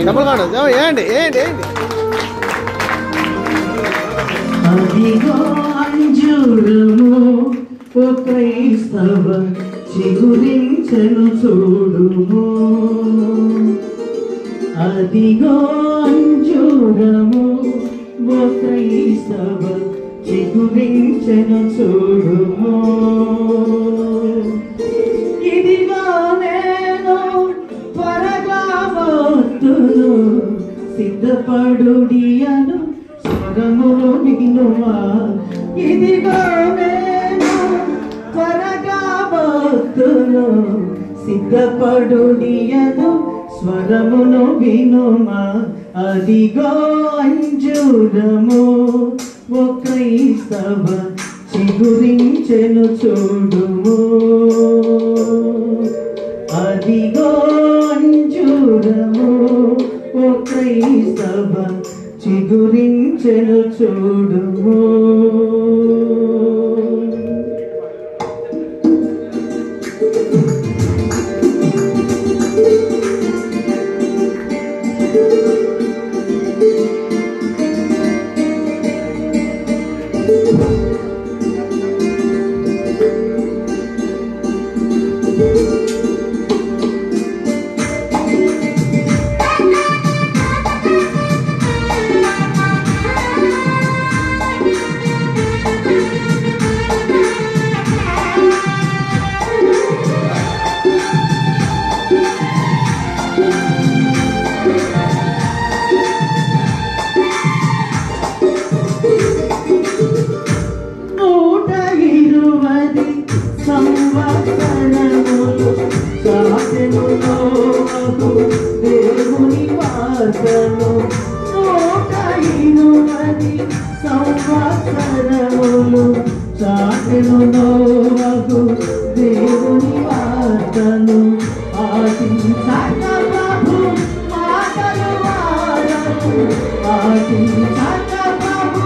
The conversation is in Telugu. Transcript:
డబ్బులు కాదు ఏంటి ఏంటి ఏంటి అదిగో అంజూరము ఓ క్రైస్తవ చిగురించెను చూడుము. అదిగో అంజూరము ఓ క్రైస్తవ చిగురించెను చూడుము. ఇదిగో నేను త్వరగా వస్తును సిద్ధపడుడి అను స్వరములు వినుమా. ఇదిగో నేను త్వరగా వస్తును సిద్ధపడుడి అను స్వరమును వినుమా. అదిగో అంజూరము ఓ క్రైస్తవ చిగురించెను చూడుము. అదిగో అంజూరము ఓ క్రైస్తవ చిగురించెను చూడుము. దేవుని వాసను 120 సంవత్సరములు చాటెను నోవహు దేవుని వాసను. ఆశించక ప్రభు మాటలు వాడకు, ఆశించక ప్రభు